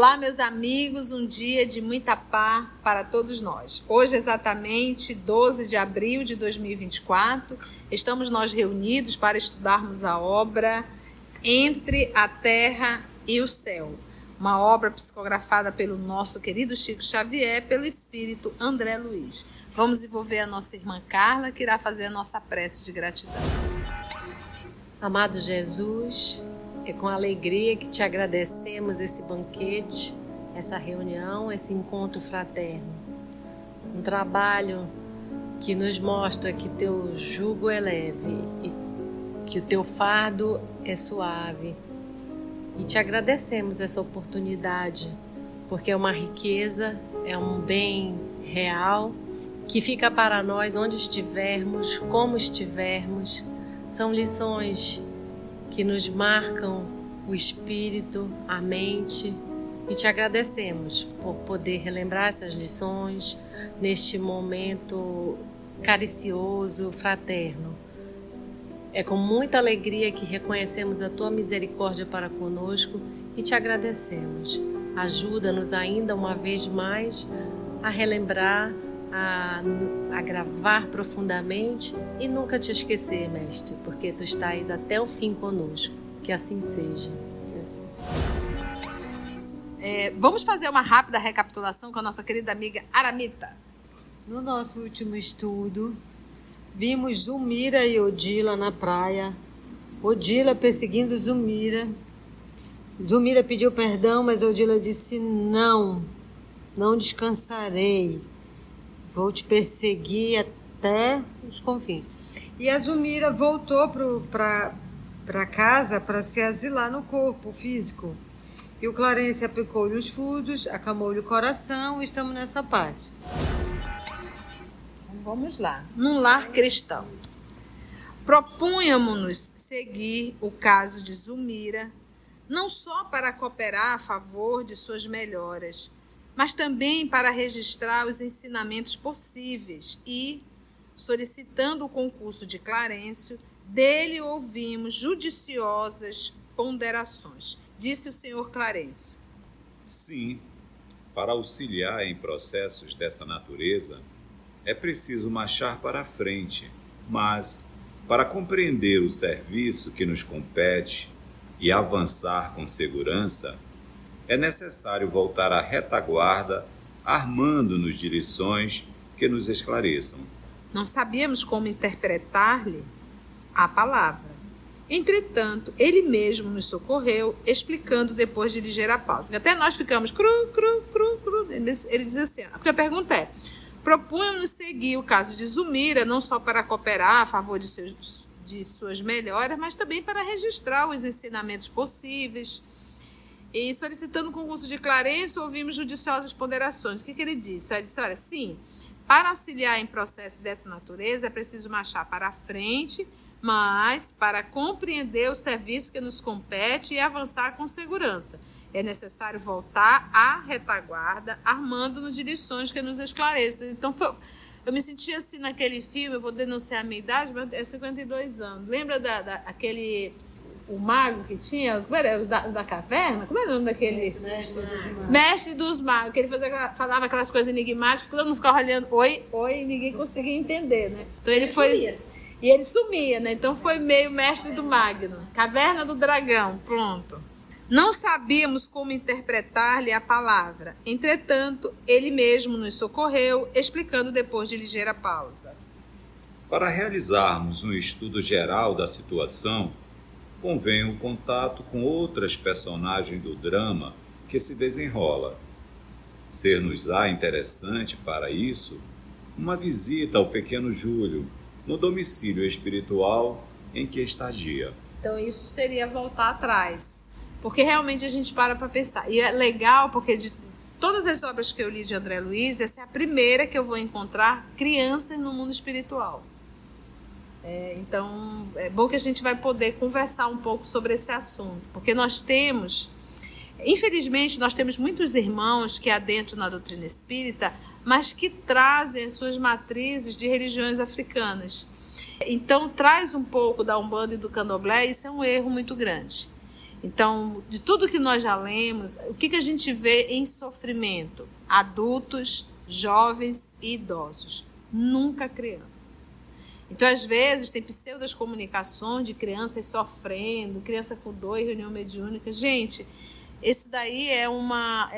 Olá, meus amigos, um dia de muita paz para todos nós. Hoje, exatamente 12 de abril de 2024, estamos nós reunidos para estudarmos a obra Entre a Terra e o Céu, uma obra psicografada pelo nosso querido Chico Xavier, pelo espírito André Luiz. Vamos envolver a nossa irmã Carla, que irá fazer a nossa prece de gratidão. Amado Jesus, é com alegria que te agradecemos esse banquete, essa reunião, esse encontro fraterno. Um trabalho que nos mostra que teu jugo é leve e que o teu fardo é suave. E te agradecemos essa oportunidade, porque é uma riqueza, é um bem real, que fica para nós onde estivermos, como estivermos. São lições que nos marcam o espírito, a mente, e te agradecemos por poder relembrar essas lições neste momento caricioso, fraterno. É com muita alegria que reconhecemos a tua misericórdia para conosco e te agradecemos. Ajuda-nos ainda uma vez mais a relembrar, a gravar profundamente e nunca te esquecer, Mestre, porque tu estás até o fim conosco. Que assim seja. Vamos fazer uma rápida recapitulação com a nossa querida amiga Aramita. No nosso último estudo, vimos Zulmira e Odila na praia. Odila perseguindo Zulmira. Zulmira pediu perdão, mas Odila disse: não descansarei. Vou te perseguir até os confins. E a Zulmira voltou para casa para se asilar no corpo físico. E o Clarence aplicou-lhe os fudos, acalmou-lhe o coração, e estamos nessa parte. Vamos lá. Num lar cristão. Propunhamos-nos seguir o caso de Zulmira, não só para cooperar a favor de suas melhoras, mas também para registrar os ensinamentos possíveis e, solicitando o concurso de Clarencio, dele ouvimos judiciosas ponderações. Disse o senhor Clarencio. Sim, para auxiliar em processos dessa natureza, é preciso marchar para a frente, mas, para compreender o serviço que nos compete e avançar com segurança, é necessário voltar à retaguarda, armando-nos de lições que nos esclareçam. Não sabíamos como interpretar-lhe a palavra. Entretanto, ele mesmo nos socorreu, explicando depois de ligeira pausa. Até nós ficamos cru. Ele diz assim, porque a pergunta é: propunhamos seguir o caso de Zulmira, não só para cooperar a favor de suas melhoras, mas também para registrar os ensinamentos possíveis. E solicitando o concurso de Clarencio, ouvimos judiciosas ponderações. O que ele disse? Ele disse: olha, sim, para auxiliar em processo dessa natureza é preciso marchar para a frente, mas para compreender o serviço que nos compete e avançar com segurança. É necessário voltar à retaguarda, armando-nos de lições que nos esclareçam. Então, eu me senti assim naquele filme, eu vou denunciar a minha idade, mas é 52 anos. Lembra daquele... o mago que tinha, como era? Os da caverna? Como era o nome daquele? Mestre dos magos, que ele falava aquelas coisas enigmáticas, todo mundo ficava olhando, oi, e ninguém conseguia entender, né? Então ele foi... Sumia. E ele sumia, né? Então foi meio mestre do Magno. Caverna do Dragão, pronto. Não sabíamos como interpretar-lhe a palavra. Entretanto, ele mesmo nos socorreu, explicando depois de ligeira pausa. Para realizarmos um estudo geral da situação, convém o contato com outras personagens do drama que se desenrola. Ser-nos-á interessante, para isso, uma visita ao pequeno Júlio, no domicílio espiritual em que estagia. Então isso seria voltar atrás, porque realmente a gente para pensar. E é legal porque de todas as obras que eu li de André Luiz, essa é a primeira que eu vou encontrar crianças no mundo espiritual. Então, é bom que a gente vai poder conversar um pouco sobre esse assunto, porque infelizmente, nós temos muitos irmãos que adentram na doutrina espírita, mas que trazem as suas matrizes de religiões africanas. Então, traz um pouco da Umbanda e do Candomblé, isso é um erro muito grande. Então, de tudo que nós já lemos, o que a gente vê em sofrimento? Adultos, jovens e idosos, nunca crianças. Então, às vezes, tem pseudas comunicações de crianças sofrendo, criança com dor e reunião mediúnica. Gente, esse daí é uma...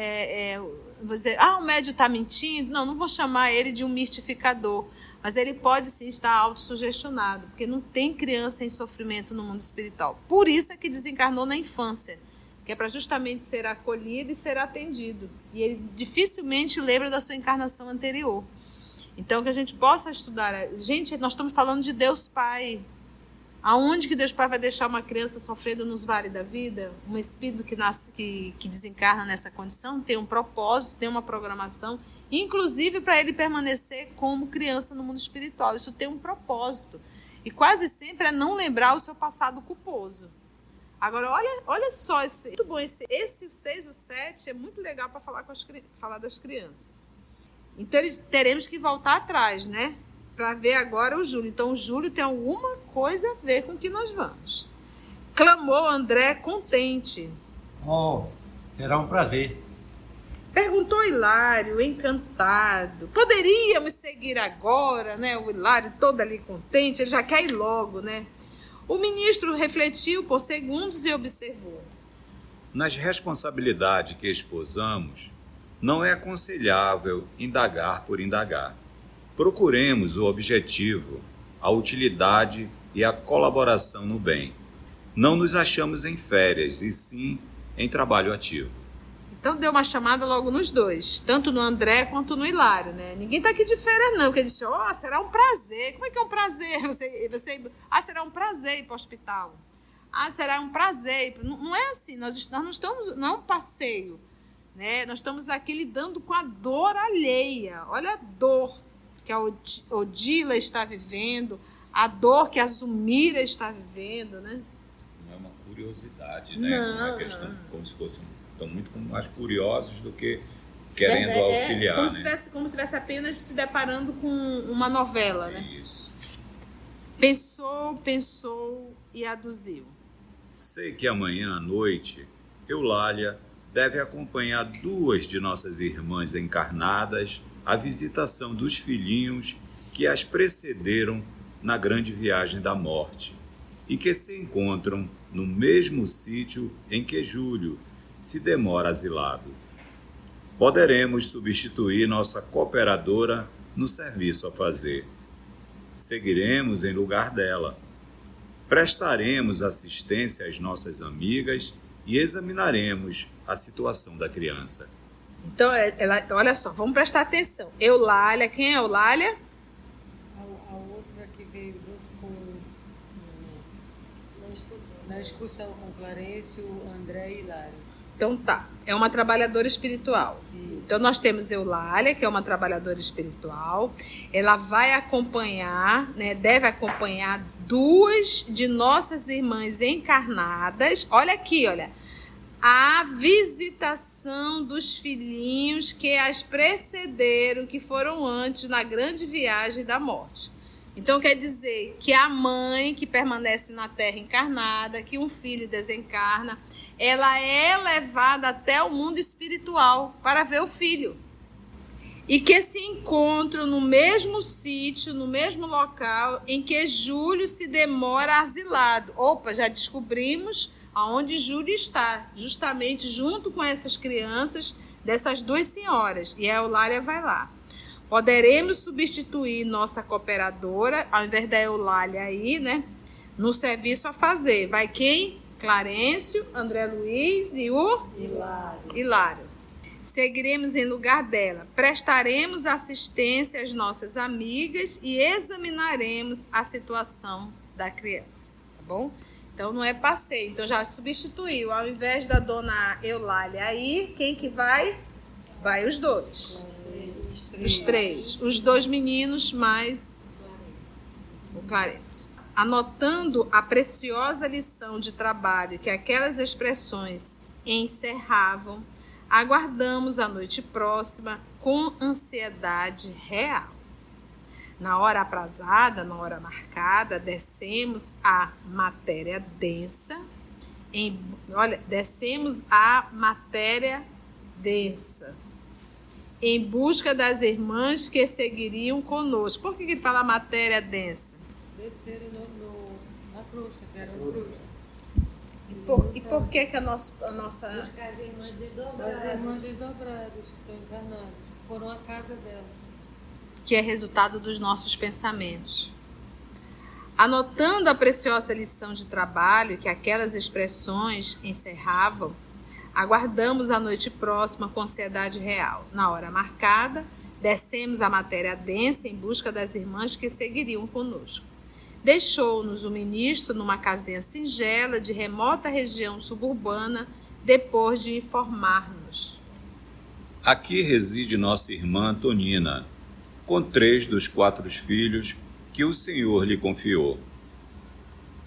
vou dizer, o médium está mentindo? Não vou chamar ele de um mistificador, mas ele pode sim estar autossugestionado, porque não tem criança em sofrimento no mundo espiritual. Por isso é que desencarnou na infância, que é para justamente ser acolhido e ser atendido. E ele dificilmente lembra da sua encarnação anterior. Então, que a gente possa estudar. Gente, nós estamos falando de Deus Pai. Aonde que Deus Pai vai deixar uma criança sofrendo nos vales da vida? Um espírito que desencarna nessa condição tem um propósito, tem uma programação, inclusive para ele permanecer como criança no mundo espiritual. Isso tem um propósito. E quase sempre é não lembrar o seu passado culposo. Agora, olha só, muito bom, esse o 6, o 7 é muito legal para falar das crianças. Então, teremos que voltar atrás, né? Para ver agora o Júlio. Então, o Júlio tem alguma coisa a ver com o que nós vamos. Clamou André contente. Será um prazer. Perguntou Hilário, encantado. Poderíamos seguir agora, né? O Hilário todo ali contente, ele já quer ir logo, né? O ministro refletiu por segundos e observou. Nas responsabilidades que esposamos, não é aconselhável indagar por indagar. Procuremos o objetivo, a utilidade e a colaboração no bem. Não nos achamos em férias, e sim em trabalho ativo. Então deu uma chamada logo nos dois, tanto no André quanto no Hilário, né? Ninguém está aqui de férias não, porque ele disse, será um prazer. Como é que é um prazer? Será um prazer ir para o hospital. Será um prazer. Não é assim, nós não estamos, não é um passeio, né? Nós estamos aqui lidando com a dor alheia. Olha a dor que a Odila está vivendo, a dor que a Zumira está vivendo, né? Não é uma curiosidade, né? Não, como se fossem estão muito mais curiosos do que querendo auxiliar. Como se estivesse apenas se deparando com uma novela, né? Isso. Pensou e aduziu. Sei que amanhã à noite, Eulália deve acompanhar 2 de nossas irmãs encarnadas à visitação dos filhinhos que as precederam na grande viagem da morte e que se encontram no mesmo sítio em que Júlio se demora asilado. Poderemos substituir nossa cooperadora no serviço a fazer. Seguiremos em lugar dela. Prestaremos assistência às nossas amigas e examinaremos a situação da criança. Então, olha só, vamos prestar atenção. Eulália, quem é Eulália? A outra que veio junto na excursão com Clarencio, André e Hilário. Então tá, é uma trabalhadora espiritual. Isso. Então nós temos Eulália, que é uma trabalhadora espiritual. Ela vai acompanhar, né, deve acompanhar 2 de nossas irmãs encarnadas. Olha aqui, olha. A visitação dos filhinhos que as precederam, que foram antes na grande viagem da morte. Então quer dizer que a mãe que permanece na Terra encarnada, que um filho desencarna, ela é levada até o mundo espiritual para ver o filho. E que se encontram no mesmo sítio, no mesmo local em que Júlio se demora asilado. Opa, já descobrimos aonde Júlio está, justamente junto com essas crianças dessas 2 senhoras. E a Eulália vai lá. Poderemos substituir nossa cooperadora, ao invés da Eulália aí, né? No serviço a fazer. Vai quem? Clarencio, André Luiz e o Hilário. Seguiremos em lugar dela. Prestaremos assistência às nossas amigas e examinaremos a situação da criança. Tá bom? Então não é passeio. Então já substituiu. Ao invés da dona Eulália aí, quem que vai? Vai os 2. Os 3. Os 2 meninos mais o Clarencio. Anotando a preciosa lição de trabalho que aquelas expressões encerravam, aguardamos a noite próxima com ansiedade real. Na hora aprazada, na hora marcada, descemos a matéria densa Olha, descemos a matéria densa, em busca das irmãs que seguiriam conosco. Por que ele fala matéria densa? Desceram na crosta, que era uma crosta. E por que a nossa... As irmãs desdobradas. As irmãs desdobradas que estão encarnadas. Foram à casa delas. Que é resultado dos nossos pensamentos. Anotando a preciosa lição de trabalho que aquelas expressões encerravam, aguardamos a noite próxima com ansiedade real. Na hora marcada, descemos a matéria densa em busca das irmãs que seguiriam conosco. Deixou-nos o ministro numa casinha singela de remota região suburbana, depois de informar-nos. Aqui reside nossa irmã Antonina, com 3 dos 4 filhos que o Senhor lhe confiou.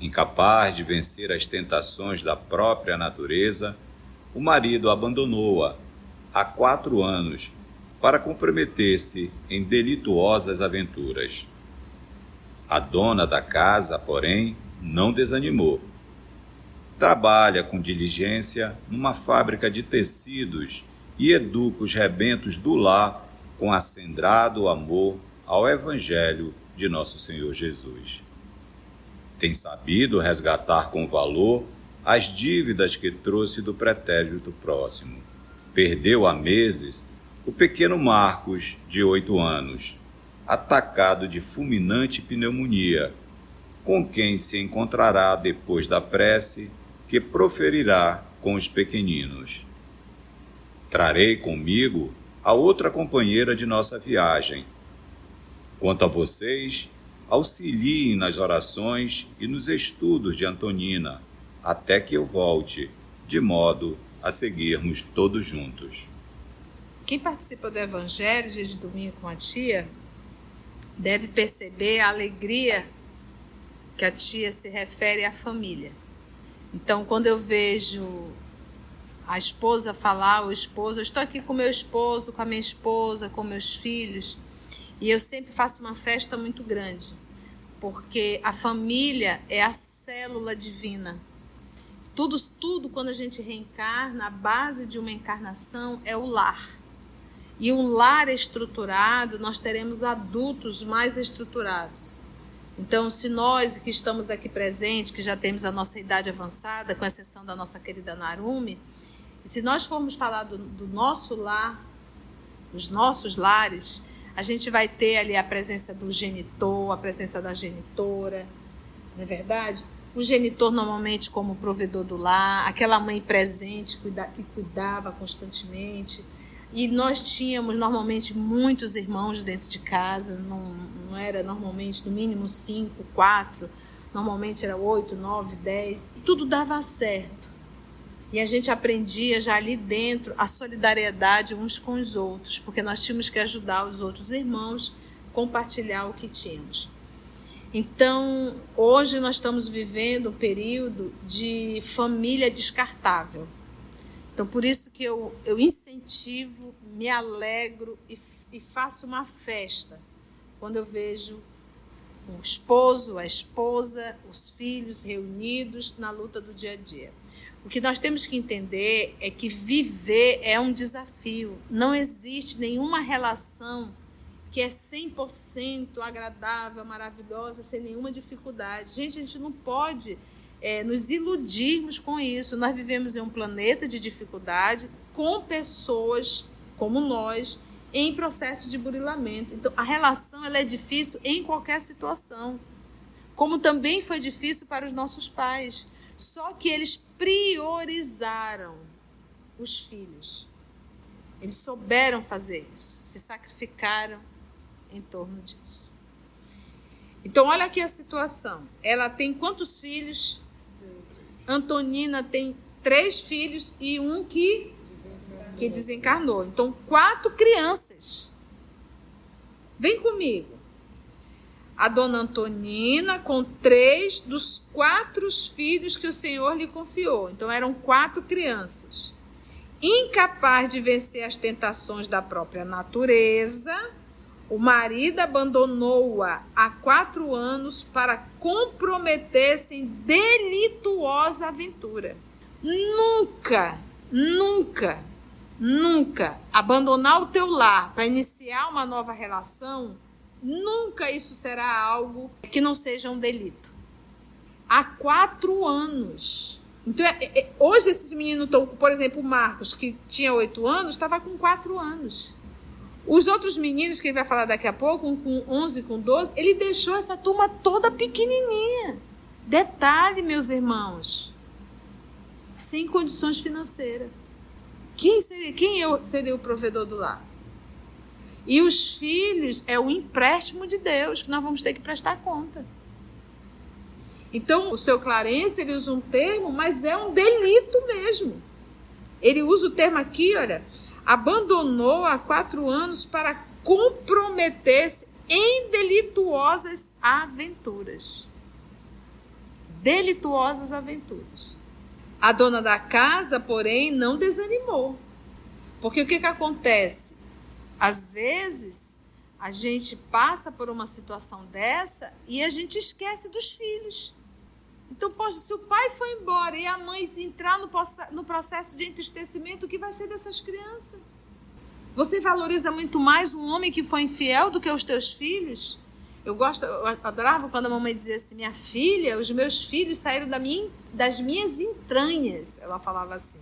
Incapaz de vencer as tentações da própria natureza, o marido abandonou-a há 4 anos para comprometer-se em delituosas aventuras. A dona da casa, porém, não desanimou. Trabalha com diligência numa fábrica de tecidos e educa os rebentos do lar com acendrado amor ao Evangelho de Nosso Senhor Jesus. Tem sabido resgatar com valor as dívidas que trouxe do pretérito próximo. Perdeu há meses o pequeno Marcos, de 8 anos, atacado de fulminante pneumonia, com quem se encontrará depois da prece que proferirá com os pequeninos. Trarei comigo a outra companheira de nossa viagem. Quanto a vocês, auxiliem nas orações e nos estudos de Antonina, até que eu volte, de modo a seguirmos todos juntos. Quem participa do Evangelho, dia de domingo com a tia, deve perceber a alegria que a tia se refere à família. Então, quando eu vejo a esposa falar, o esposo, eu estou aqui com meu esposo, com a minha esposa, com meus filhos, e eu sempre faço uma festa muito grande, porque a família é a célula divina. Tudo quando a gente reencarna, a base de uma encarnação é o lar. E um lar estruturado, nós teremos adultos mais estruturados. Então, se nós que estamos aqui presentes, que já temos a nossa idade avançada, com exceção da nossa querida Narumi, se nós formos falar do nosso lar, os nossos lares, a gente vai ter ali a presença do genitor, a presença da genitora, não é verdade? O genitor normalmente como provedor do lar, aquela mãe presente que cuidava constantemente. E nós tínhamos normalmente muitos irmãos dentro de casa, não era normalmente no mínimo 5, 4, normalmente era 8, 9, 10. Tudo dava certo. E a gente aprendia já ali dentro a solidariedade uns com os outros, porque nós tínhamos que ajudar os outros irmãos a compartilhar o que tínhamos. Então, hoje nós estamos vivendo um período de família descartável. Então, por isso que eu incentivo, me alegro e faço uma festa quando eu vejo o esposo, a esposa, os filhos reunidos na luta do dia a dia. O que nós temos que entender é que viver é um desafio. Não existe nenhuma relação que é 100% agradável, maravilhosa, sem nenhuma dificuldade. Gente, a gente não pode nos iludirmos com isso. Nós vivemos em um planeta de dificuldade, com pessoas como nós, em processo de burilamento. Então, a relação ela é difícil em qualquer situação, como também foi difícil para os nossos pais. Só que eles priorizaram os filhos. Eles souberam fazer isso, se sacrificaram em torno disso. Então, olha aqui a situação. Ela tem quantos filhos? Antonina tem 3 filhos e um que desencarnou. Então, 4 crianças. Vem comigo. A dona Antonina com 3 dos 4 filhos que o Senhor lhe confiou. Então, eram 4 crianças. Incapaz de vencer as tentações da própria natureza, o marido abandonou-a há 4 anos para comprometer-se em delituosa aventura. nunca, nunca, nunca abandonar o teu lar para iniciar uma nova relação, nunca isso será algo que não seja um delito. Há 4 anos. Então, hoje esses meninos estão, por exemplo, o Marcos, que tinha 8 anos, estava com 4 anos. Os outros meninos, que ele vai falar daqui a pouco, um com 11, com 12, ele deixou essa turma toda pequenininha. Detalhe, meus irmãos, sem condições financeiras. Quem seria o provedor do lar? E os filhos é o empréstimo de Deus, que nós vamos ter que prestar conta. Então, o seu Clarence, ele usa um termo, mas é um delito mesmo. Ele usa o termo aqui, olha, abandonou há 4 anos para comprometer-se em delituosas aventuras. Delituosas aventuras. A dona da casa, porém, não desanimou. Porque o que acontece? Às vezes, a gente passa por uma situação dessa e a gente esquece dos filhos. Então, poxa, se o pai foi embora e a mãe entrar no processo de entristecimento, o que vai ser dessas crianças? Você valoriza muito mais um homem que foi infiel do que os teus filhos? Eu adorava quando a mamãe dizia assim, minha filha, os meus filhos saíram das minhas entranhas. Ela falava assim.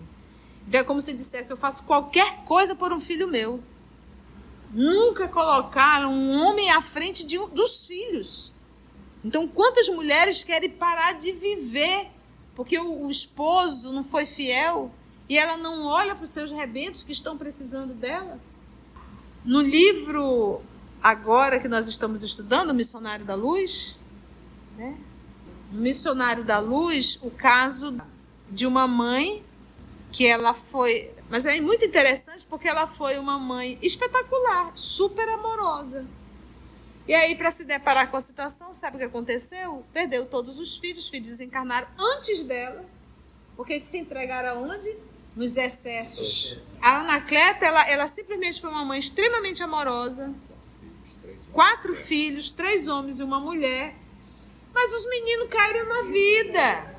Então é como se dissesse, eu faço qualquer coisa por um filho meu. Nunca colocaram um homem à frente dos filhos. Então, quantas mulheres querem parar de viver porque o esposo não foi fiel e ela não olha para os seus rebentos que estão precisando dela? No livro, agora que nós estamos estudando, o Missionário da Luz, né? No Missionário da Luz, o caso de uma mãe que ela foi... Mas é muito interessante porque ela foi uma mãe espetacular, super amorosa. E aí, para se deparar com a situação, sabe o que aconteceu? Perdeu todos os filhos desencarnaram antes dela, porque se entregaram aonde? Nos excessos. A Anacleta, ela simplesmente foi uma mãe extremamente amorosa. 4 filhos, 3 homens e uma mulher. Mas os meninos caíram na vida.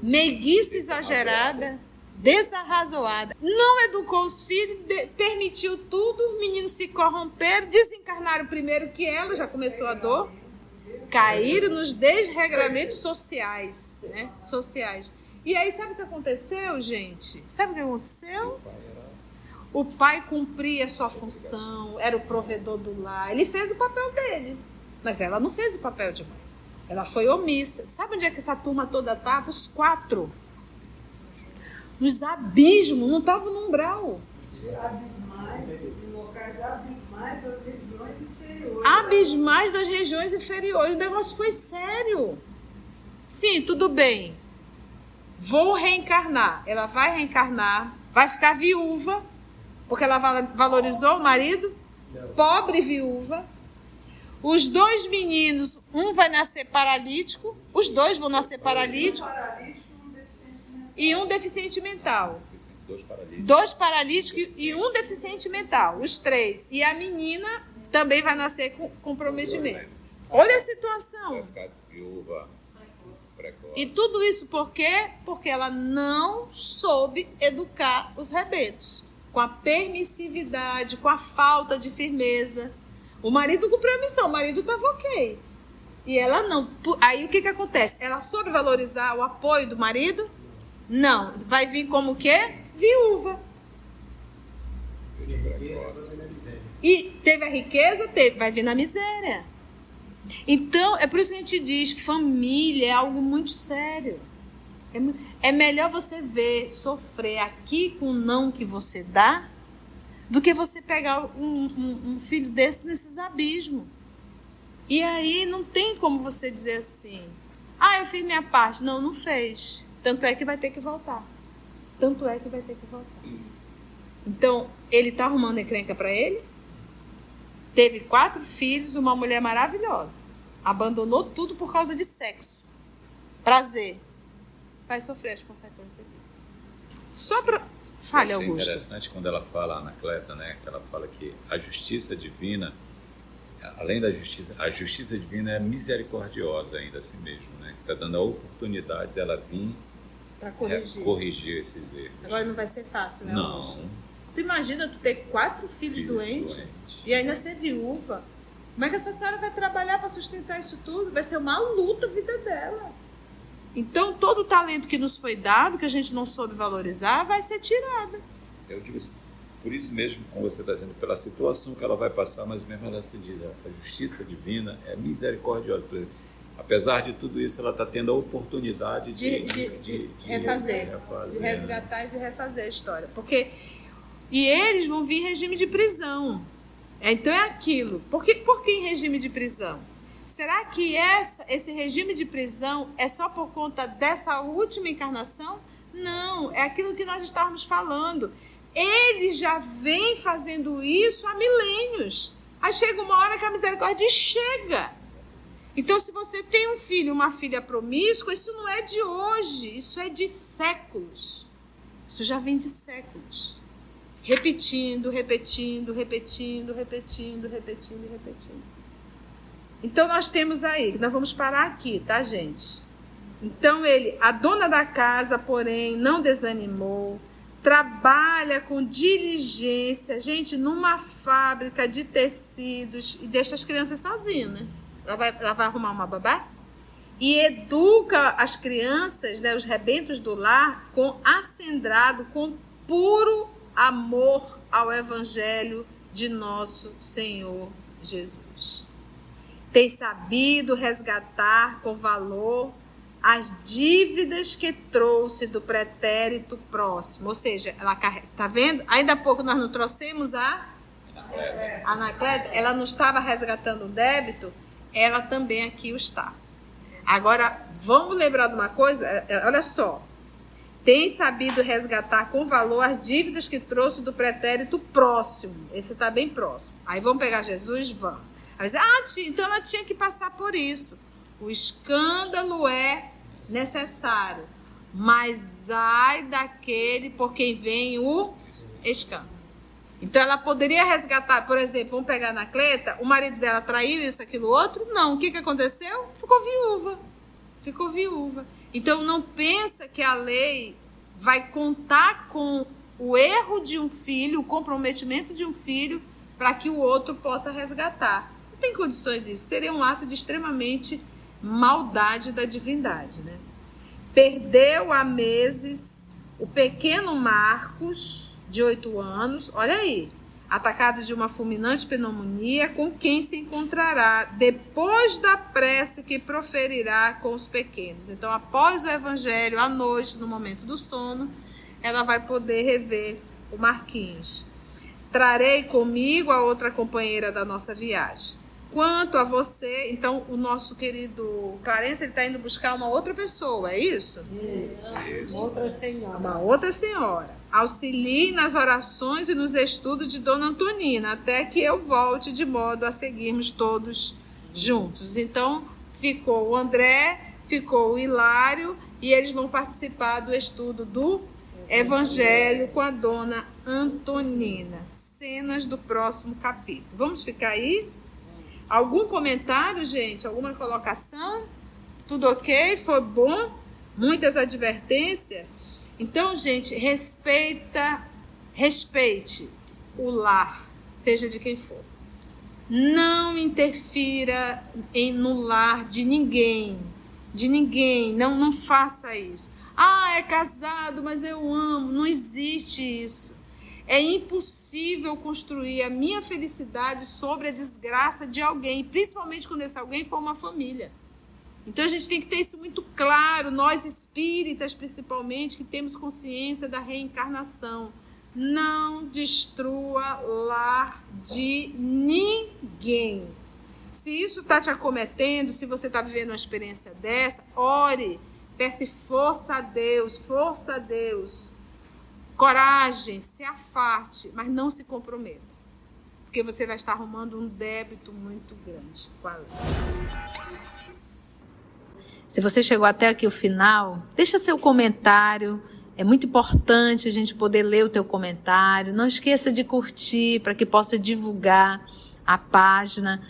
Meiguice exagerada, desarrazoada. Não educou os filhos, permitiu tudo, os meninos se corromperam, desencarnaram primeiro que ela, já começou a dor. Caíram nos desregramentos sociais, né? Sociais. E aí, sabe o que aconteceu, gente? Sabe o que aconteceu? O pai cumpria a sua função, era o provedor do lar. Ele fez o papel dele, mas ela não fez o papel de mãe. Ela foi omissa. Sabe onde é que essa turma toda estava? Os 4. Nos abismos, não estavam no umbral. Abismais, em locais abismais das regiões inferiores. Abismais das regiões inferiores. O negócio foi sério. Sim, tudo bem. Vou reencarnar. Ela vai reencarnar, vai ficar viúva, porque ela valorizou o marido, pobre viúva. Os 2 meninos, um vai nascer paralítico, os 2 vão nascer paralíticos, e um deficiente mental. 2 paralíticos e um deficiente mental, os 3. E a menina também vai nascer com comprometimento. Olha a situação. Vai ficar viúva precoce. E tudo isso por quê? Porque ela não soube educar os rebentos. Com a permissividade, com a falta de firmeza. O marido cumpriu a missão, o marido estava ok. E ela não. Aí o que acontece? Ela soube valorizar o apoio do marido? Não. Vai vir como o quê? Viúva. E teve a riqueza? Teve. Vai vir na miséria. Então, é por isso que a gente diz, família é algo muito sério. É melhor você ver, sofrer aqui com o não que você dá, do que você pegar um filho desse nesses abismos. E aí não tem como você dizer assim, eu fiz minha parte. Não, não fez. Tanto é que vai ter que voltar. Então, ele está arrumando encrenca para ele. Teve 4 filhos, uma mulher maravilhosa. Abandonou tudo por causa de sexo. Prazer. Vai sofrer as consequências disso. Só para... Fale, Augusto. É interessante quando ela fala, Anacleta, né? Que ela fala que a justiça divina, além da justiça, a justiça divina é misericordiosa ainda assim mesmo, né? Que está dando a oportunidade dela vir Para corrigir. Corrigir esses erros. Agora não vai ser fácil, né, Não. Augusto? Tu imagina tu ter 4 filhos doentes e ainda ser viúva. Como é que essa senhora vai trabalhar para sustentar isso tudo? Vai ser uma luta a vida dela. Então, todo o talento que nos foi dado, que a gente não soube valorizar, vai ser tirado. Eu digo isso, por isso mesmo, como você está dizendo, pela situação que ela vai passar, mas mesmo ela se diz, a justiça divina é misericordiosa. Apesar de tudo isso, ela está tendo a oportunidade de refazer, de resgatar e de refazer a história. E eles vão vir em regime de prisão. Então é aquilo. Por que em regime de prisão? Será que esse regime de prisão é só por conta dessa última encarnação? Não, é aquilo que nós estávamos falando. Ele já vem fazendo isso há milênios. Aí chega uma hora que a misericórdia chega. Então, se você tem um filho, uma filha promíscua, isso não é de hoje, isso é de séculos. Isso já vem de séculos. Repetindo. Então, nós temos aí, nós vamos parar aqui, tá, gente? Então, a dona da casa, porém, não desanimou, trabalha com diligência, gente, numa fábrica de tecidos, e deixa as crianças sozinhas, né? Ela vai arrumar uma babá? E educa as crianças, né, os rebentos do lar, acendrado, com puro amor ao Evangelho de nosso Senhor Jesus. Tem sabido resgatar com valor as dívidas que trouxe do pretérito próximo. Ou seja, ela tá vendo? Ainda há pouco nós não trouxemos a Anacleta. Ela não estava resgatando o débito, ela também aqui o está. Agora, vamos lembrar de uma coisa? Olha só. Tem sabido resgatar com valor as dívidas que trouxe do pretérito próximo. Esse está bem próximo. Aí vamos pegar Jesus? Vamos. Aí dizer, tia, então ela tinha que passar por isso. O escândalo é necessário, mas ai daquele por quem vem o escândalo. Então ela poderia resgatar, por exemplo, vamos pegar a Anacleta, o marido dela traiu isso, aquilo, outro? Não, o que aconteceu? Ficou viúva. Então não pensa que a lei vai contar com o erro de um filho, o comprometimento de um filho, para que o outro possa resgatar. Não tem condições disso, seria um ato de extremamente maldade da divindade, né? Perdeu há meses o pequeno Marcos, de 8 anos, olha aí, atacado de uma fulminante pneumonia, com quem se encontrará depois da prece que proferirá com os pequenos. Então, após o evangelho, à noite, no momento do sono, ela vai poder rever o Marquinhos. Trarei comigo a outra companheira da nossa viagem. Quanto a você, então, o nosso querido Clarence, ele está indo buscar uma outra pessoa, é isso? Isso. Outra senhora. Uma outra senhora. Auxilie nas orações e nos estudos de Dona Antonina, até que eu volte, de modo a seguirmos todos juntos. Então, ficou o André, ficou o Hilário, e eles vão participar do estudo do Evangelho com a Dona Antonina. Cenas do próximo capítulo. Vamos ficar aí? Algum comentário, gente? Alguma colocação? Tudo ok? Foi bom? Muitas advertências? Então, gente, respeite o lar, seja de quem for. Não interfira no lar de ninguém. Não faça isso. É casado, mas eu amo. Não existe isso. É impossível construir a minha felicidade sobre a desgraça de alguém, principalmente quando esse alguém for uma família. Então a gente tem que ter isso muito claro, nós espíritas principalmente, que temos consciência da reencarnação. Não destrua lar de ninguém. Se isso está te acometendo, se você está vivendo uma experiência dessa, ore, peça força a Deus, coragem, se afaste, mas não se comprometa, porque você vai estar arrumando um débito muito grande com a lei. Se você chegou até aqui o final, deixa seu comentário. É muito importante a gente poder ler o teu comentário. Não esqueça de curtir para que possa divulgar a página.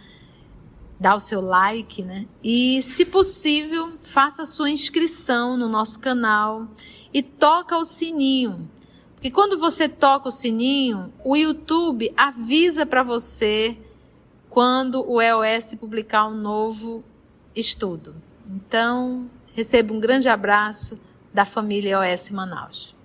dá o seu like, né? E, se possível, faça a sua inscrição no nosso canal e toca o sininho. Porque quando você toca o sininho, o YouTube avisa para você quando o EOS publicar um novo estudo. Então, receba um grande abraço da família EOS Manaus.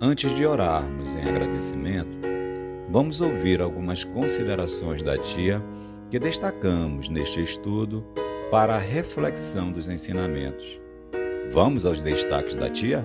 Antes de orarmos em agradecimento, vamos ouvir algumas considerações da tia que destacamos neste estudo para a reflexão dos ensinamentos. Vamos aos destaques da tia?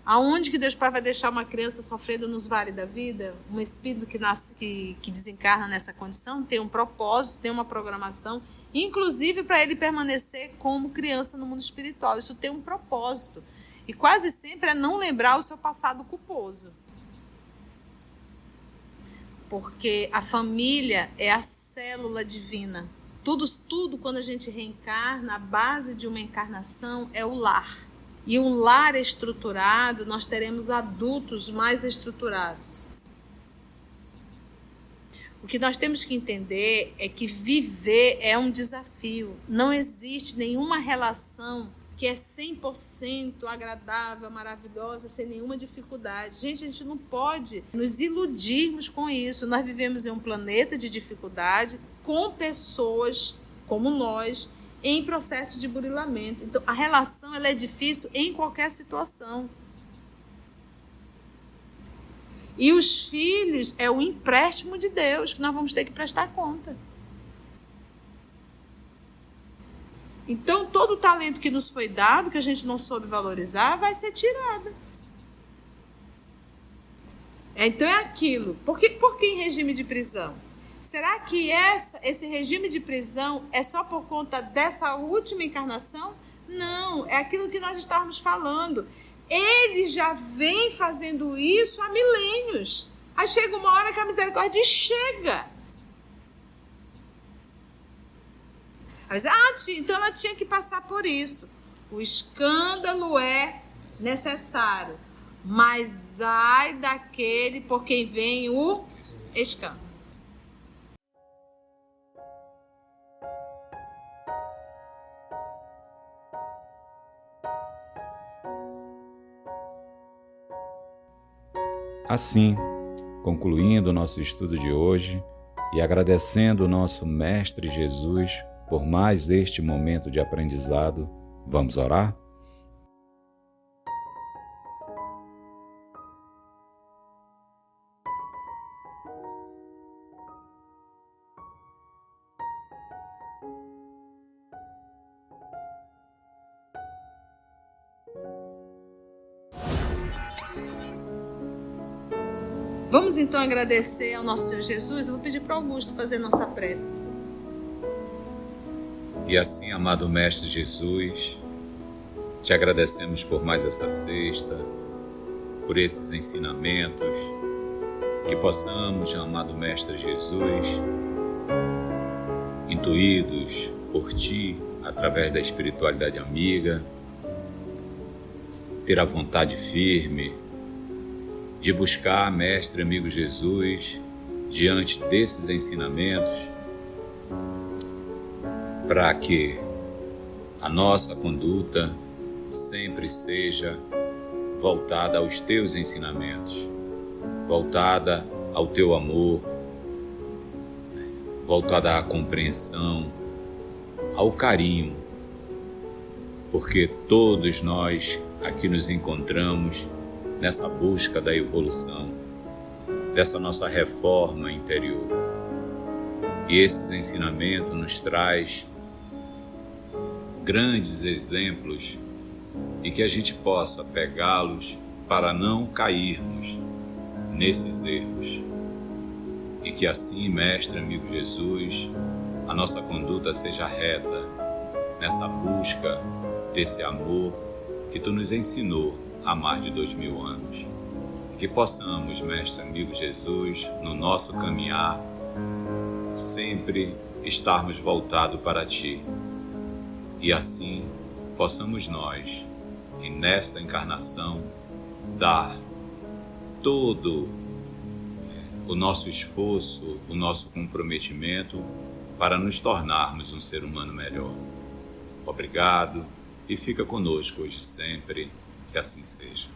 Aonde que Deus Pai vai deixar uma criança sofrendo nos vales da vida? Um espírito que nasce, que desencarna nessa condição, tem um propósito, tem uma programação, inclusive para ele permanecer como criança no mundo espiritual. Isso tem um propósito. E quase sempre é não lembrar o seu passado culposo. Porque a família é a célula divina. Tudo quando a gente reencarna, a base de uma encarnação é o lar. E um lar estruturado, nós teremos adultos mais estruturados. O que nós temos que entender é que viver é um desafio. Não existe nenhuma relação que é 100% agradável, maravilhosa, sem nenhuma dificuldade. Gente, a gente não pode nos iludirmos com isso. Nós vivemos em um planeta de dificuldade, com pessoas como nós, em processo de burilamento. Então, a relação ela é difícil em qualquer situação. E os filhos é o empréstimo de Deus, que nós vamos ter que prestar conta. Então, todo o talento que nos foi dado, que a gente não soube valorizar, vai ser tirado. Então, é aquilo. Por que em regime de prisão? Será que esse regime de prisão é só por conta dessa última encarnação? Não, é aquilo que nós estávamos falando. Ele já vem fazendo isso há milênios. Aí chega uma hora que a misericórdia chega. Aí diz, tia, então ela tinha que passar por isso. O escândalo é necessário, mas ai daquele por quem vem o escândalo. Assim, concluindo o nosso estudo de hoje e agradecendo o nosso Mestre Jesus por mais este momento de aprendizado, vamos orar? Vamos então agradecer ao nosso Senhor Jesus. Eu vou pedir para o Augusto fazer nossa prece. E assim, amado Mestre Jesus, te agradecemos por mais essa sexta, por esses ensinamentos, que possamos, amado Mestre Jesus, intuídos por Ti, através da espiritualidade amiga, ter a vontade firme de buscar, Mestre amigo Jesus, diante desses ensinamentos, para que a nossa conduta sempre seja voltada aos Teus ensinamentos, voltada ao Teu amor, voltada à compreensão, ao carinho, porque todos nós aqui nos encontramos nessa busca da evolução, dessa nossa reforma interior. E esses ensinamentos nos traz grandes exemplos e que a gente possa pegá-los para não cairmos nesses erros. E que assim, Mestre amigo Jesus, a nossa conduta seja reta nessa busca desse amor que Tu nos ensinou há mais de 2000 anos. E que possamos, Mestre amigo Jesus, no nosso caminhar, sempre estarmos voltados para Ti. E assim possamos nós, e nesta encarnação, dar todo o nosso esforço, o nosso comprometimento para nos tornarmos um ser humano melhor. Obrigado e fica conosco hoje sempre, que assim seja.